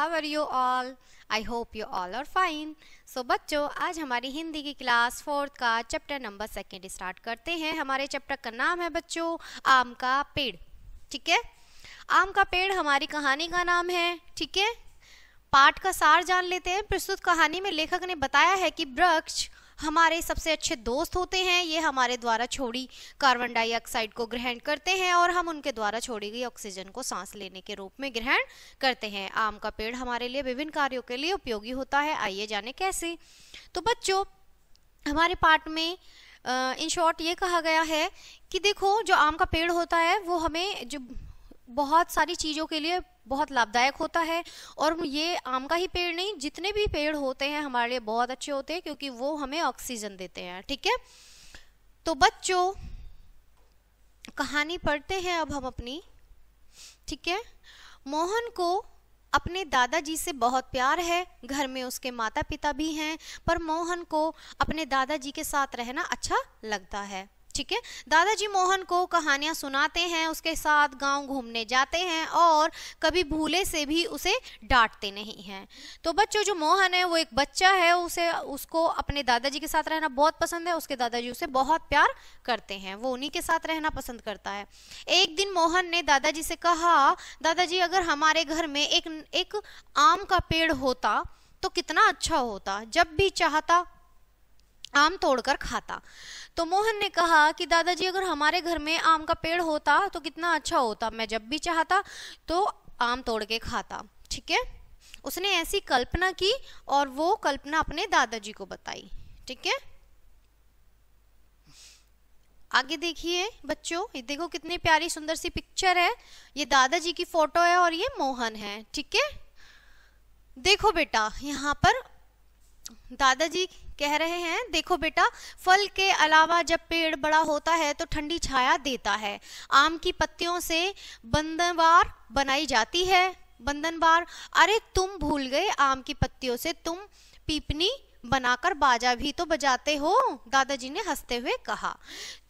How are you all? I hope you all are fine. So बच्चों, आज हमारी हिंदी की क्लास 4th का चैप्टर नंबर 2 स्टार्ट करते हैं। हमारे चैप्टर का नाम है बच्चों आम का पेड़। ठीक है, आम का पेड़ हमारी कहानी का नाम है। ठीक है, पाठ का सार जान लेते हैं। प्रस्तुत कहानी में लेखक ने बताया है कि वृक्ष हमारे सबसे अच्छे दोस्त होते हैं। ये हमारे द्वारा छोड़ी कार्बन डाइऑक्साइड को ग्रहण करते हैं और हम उनके द्वारा छोड़ी गई ऑक्सीजन को सांस लेने के रूप में ग्रहण करते हैं। आम का पेड़ हमारे लिए विभिन्न कार्यों के लिए उपयोगी होता है। आइए जाने कैसे। तो बच्चों, हमारे पाठ में इन शॉर्ट ये कहा गया है कि देखो, जो आम का पेड़ होता है वो हमें जो बहुत सारी चीज़ों के लिए बहुत लाभदायक होता है। और ये आम का ही पेड़ नहीं, जितने भी पेड़ होते हैं हमारे लिए बहुत अच्छे होते हैं, क्योंकि वो हमें ऑक्सीजन देते हैं। ठीक है, तो बच्चों कहानी पढ़ते हैं अब हम अपनी। ठीक है, मोहन को अपने दादाजी से बहुत प्यार है। घर में उसके माता पिता भी हैं, पर मोहन को अपने दादाजी के साथ रहना अच्छा लगता है। ठीक है, दादाजी मोहन को कहानियां सुनाते हैं, उसके साथ गांव घूमने जाते हैं और कभी भूले से भी उसे डांटते नहीं हैं। तो बच्चों, जो मोहन है वो एक बच्चा है, उसको अपने दादाजी के साथ रहना बहुत पसंद है। उसके दादाजी उसे बहुत प्यार करते हैं, वो उन्हीं के साथ रहना पसंद करता है। एक दिन मोहन ने दादाजी से कहा, दादाजी अगर हमारे घर में एक आम का पेड़ होता तो कितना अच्छा होता, जब भी चाहता आम तोड़कर खाता। तो मोहन ने कहा कि दादाजी अगर हमारे घर में आम का पेड़ होता तो कितना अच्छा होता, मैं जब भी चाहता तो आम तोड़ के खाता। ठीक है, उसने ऐसी कल्पना की और वो कल्पना अपने दादाजी को बताई। ठीक है, आगे देखिए बच्चों, ये देखो कितनी प्यारी सुंदर सी पिक्चर है। ये दादाजी की फोटो है और ये मोहन है। ठीक है, देखो बेटा, यहाँ पर दादाजी कह रहे हैं, देखो बेटा, फल के अलावा जब पेड़ बड़ा होता है तो ठंडी छाया देता है। आम की पत्तियों से बंधनवार बनाई जाती है। बंधनवार, अरे तुम भूल गए, आम की पत्तियों से तुम पीपनी बनाकर बाजा भी तो बजाते हो, दादाजी ने हंसते हुए कहा।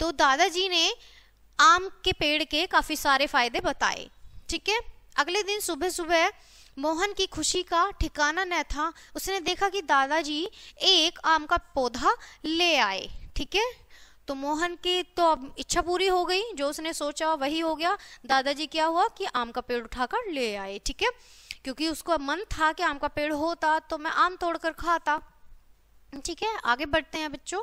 तो दादाजी ने आम के पेड़ के काफी सारे फायदे बताए। ठीक है, अगले दिन सुबह सुबह मोहन की खुशी का ठिकाना न था। उसने देखा कि दादाजी एक आम का पौधा ले आए। ठीक है, तो मोहन की तो अब इच्छा पूरी हो गई, जो उसने सोचा वही हो गया। दादाजी क्या हुआ कि आम का पेड़ उठाकर ले आए। ठीक है, क्योंकि उसका मन था कि आम का पेड़ होता तो मैं आम तोड़कर खाता। ठीक है, आगे बढ़ते हैं बच्चों।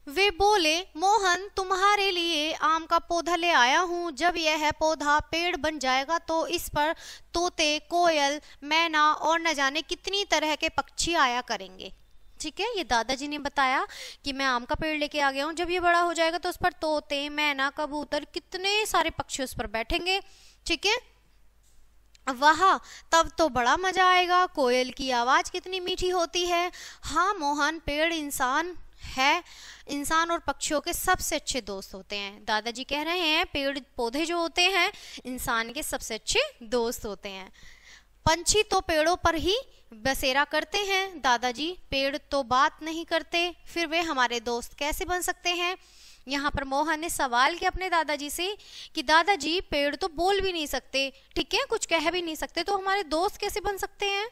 वे बोले, मोहन तुम्हारे लिए आम का पौधा ले आया हूँ। जब यह पौधा पेड़ बन जाएगा तो इस पर तोते, कोयल, मैना और न जाने कितनी तरह के पक्षी आया करेंगे। ठीक है, ये दादाजी ने बताया कि मैं आम का पेड़ लेके आ गया हूँ, जब ये बड़ा हो जाएगा तो उस पर तोते, मैना, कबूतर, कितने सारे पक्षी उस पर बैठेंगे। ठीक है, वाह, तब तो बड़ा मजा आएगा। कोयल की आवाज कितनी मीठी होती है। हाँ मोहन, पेड़ इंसान और पक्षियों के सबसे अच्छे दोस्त होते हैं। दादाजी कह रहे हैं पेड़ पौधे जो होते हैं इंसान के सबसे अच्छे दोस्त होते हैं। पंछी तो पेड़ों पर ही बसेरा करते हैं दादाजी, पेड़ तो बात नहीं करते, फिर वे हमारे दोस्त कैसे बन सकते हैं? यहाँ पर मोहन ने सवाल किया अपने दादाजी से कि दादाजी, पेड़ तो बोल भी नहीं सकते, ठीक है, कुछ कह भी नहीं सकते, तो हमारे दोस्त कैसे बन सकते हैं?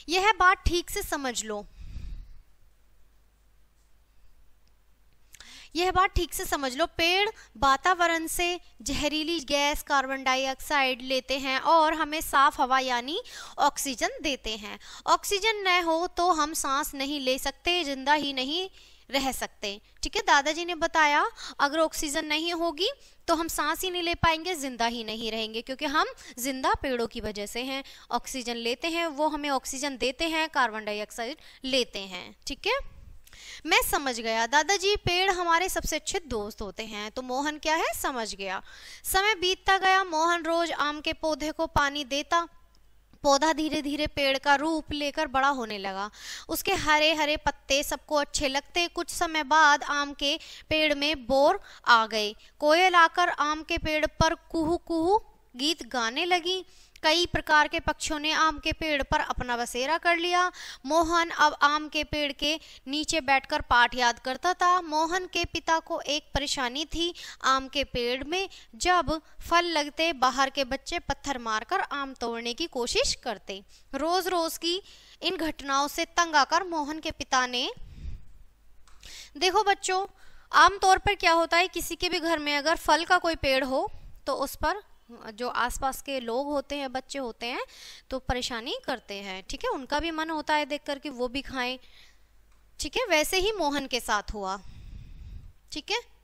यह बात ठीक से समझ लो, यह बात ठीक से समझ लो। पेड़ वातावरण से जहरीली गैस कार्बन डाइऑक्साइड लेते हैं और हमें साफ हवा यानी ऑक्सीजन देते हैं। ऑक्सीजन न हो तो हम सांस नहीं ले सकते, जिंदा ही नहीं रह सकते। ठीक है, दादाजी ने बताया अगर ऑक्सीजन नहीं होगी तो हम सांस ही नहीं ले पाएंगे, जिंदा ही नहीं रहेंगे, क्योंकि हम जिंदा पेड़ों की वजह से हैं। ऑक्सीजन लेते हैं, वो हमें ऑक्सीजन देते हैं, कार्बन डाइऑक्साइड लेते हैं। ठीक है, मैं समझ गया दादाजी, पेड़ हमारे सबसे अच्छे दोस्त होते हैं। तो मोहन क्या है, समझ गया। समय बीतता गया, मोहन रोज आम के पौधे को पानी देता। पौधा धीरे धीरे पेड़ का रूप लेकर बड़ा होने लगा। उसके हरे हरे पत्ते सबको अच्छे लगते। कुछ समय बाद आम के पेड़ में बोर आ गए। कोयल आकर आम के पेड़ पर कुहू कुहू गीत गाने लगी। कई प्रकार के पक्षियों ने आम के पेड़ पर अपना बसेरा कर लिया। मोहन अब आम के पेड़ के नीचे बैठकर पाठ याद करता था। मोहन के पिता को एक परेशानी थी। आम के पेड़ में जब फल लगते, बाहर के बच्चे पत्थर मारकर आम तोड़ने की कोशिश करते। रोज रोज की इन घटनाओं से तंग आकर मोहन के पिता ने, देखो बच्चों, आमतौर पर क्या होता है, किसी के भी घर में अगर फल का कोई पेड़ हो तो उस पर जो आसपास के लोग होते हैं, बच्चे होते हैं, तो परेशानी करते हैं। ठीक है, उनका भी मन होता है देखकर कि वो भी खाएं। ठीक है, वैसे ही मोहन के साथ हुआ। ठीक है,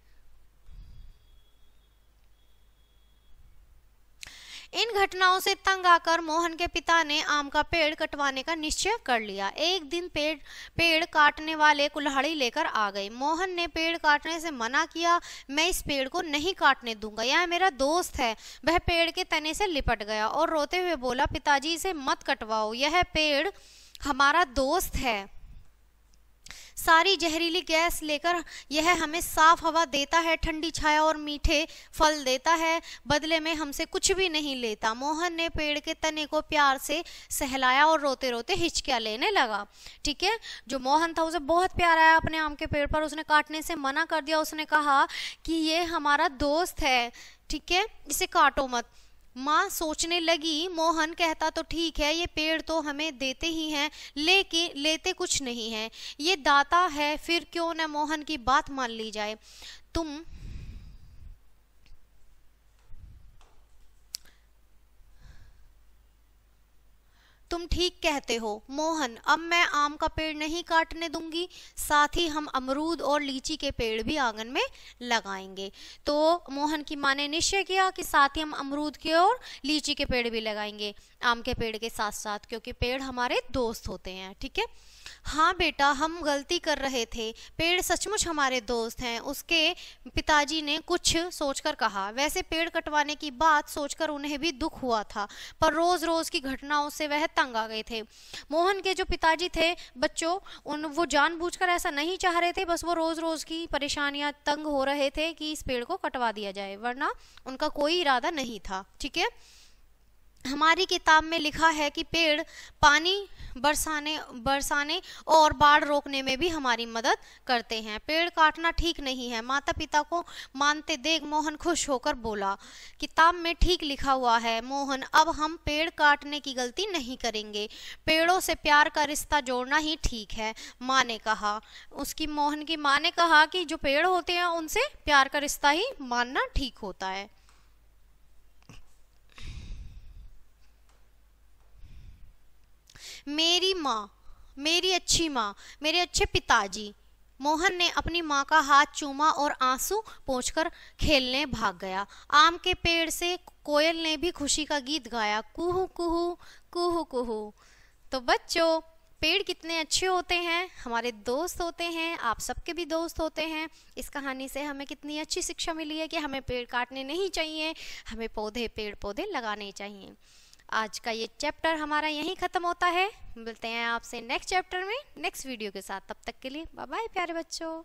इन घटनाओं से तंग आकर मोहन के पिता ने आम का पेड़ कटवाने का निश्चय कर लिया। एक दिन पेड़ काटने वाले कुल्हाड़ी लेकर आ गए। मोहन ने पेड़ काटने से मना किया। मैं इस पेड़ को नहीं काटने दूंगा, यह मेरा दोस्त है। वह पेड़ के तने से लिपट गया और रोते हुए बोला, पिताजी इसे मत कटवाओ, यह पेड़ हमारा दोस्त है। सारी जहरीली गैस लेकर यह हमें साफ हवा देता है, ठंडी छाया और मीठे फल देता है, बदले में हमसे कुछ भी नहीं लेता। मोहन ने पेड़ के तने को प्यार से सहलाया और रोते रोते हिचकियां लेने लगा। ठीक है, जो मोहन था उसे बहुत प्यार आया अपने आम के पेड़ पर। उसने काटने से मना कर दिया। उसने कहा कि ये हमारा दोस्त है, ठीक है, इसे काटो मत। माँ सोचने लगी, मोहन कहता तो ठीक है, ये पेड़ तो हमें देते ही हैं, लेकिन लेते कुछ नहीं है, ये दाता है, फिर क्यों न मोहन की बात मान ली जाए। तुम ठीक कहते हो मोहन, अब मैं आम का पेड़ नहीं काटने दूंगी, साथ ही हम अमरूद और लीची के पेड़ भी आंगन में लगाएंगे। तो मोहन की माँ ने निश्चय किया कि साथ ही हम अमरूद के और लीची के पेड़ भी लगाएंगे आम के पेड़ के साथ साथ, क्योंकि पेड़ हमारे दोस्त होते हैं। ठीक है, हाँ बेटा, हम गलती कर रहे थे, पेड़ सचमुच हमारे दोस्त हैं, उसके पिताजी ने कुछ सोचकर कहा। वैसे पेड़ कटवाने की बात सोचकर उन्हें भी दुख हुआ था, पर रोज रोज की घटनाओं से वह तंग आ गए थे। मोहन के जो पिताजी थे बच्चों, वो जानबूझकर ऐसा नहीं चाह रहे थे, बस वो रोज रोज की परेशानियां तंग हो रहे थे कि इस पेड़ को कटवा दिया जाए, वरना उनका कोई इरादा नहीं था। ठीक है, हमारी किताब में लिखा है कि पेड़ पानी बरसाने और बाढ़ रोकने में भी हमारी मदद करते हैं। पेड़ काटना ठीक नहीं है। माता पिता को मानते देख मोहन खुश होकर बोला, किताब में ठीक लिखा हुआ है मोहन, अब हम पेड़ काटने की गलती नहीं करेंगे, पेड़ों से प्यार का रिश्ता जोड़ना ही ठीक है। माँ ने कहा, मोहन की माँ ने कहा कि जो पेड़ होते हैं उनसे प्यार का रिश्ता ही मानना ठीक होता है। मेरी माँ, मेरी अच्छी माँ, मेरे अच्छे पिताजी। मोहन ने अपनी माँ का हाथ चूमा और आंसू पोंछकर खेलने भाग गया। आम के पेड़ से कोयल ने भी खुशी का गीत गाया, कुहू कुहू कुहू कुहू। तो बच्चों, पेड़ कितने अच्छे होते हैं, हमारे दोस्त होते हैं, आप सबके भी दोस्त होते हैं। इस कहानी से हमें कितनी अच्छी शिक्षा मिली है कि हमें पेड़ काटने नहीं चाहिए, हमें पेड़ पौधे लगाने चाहिए। आज का ये चैप्टर हमारा यहीं ख़त्म होता है। मिलते हैं आपसे नेक्स्ट चैप्टर में नेक्स्ट वीडियो के साथ। तब तक के लिए बाय बाय प्यारे बच्चों।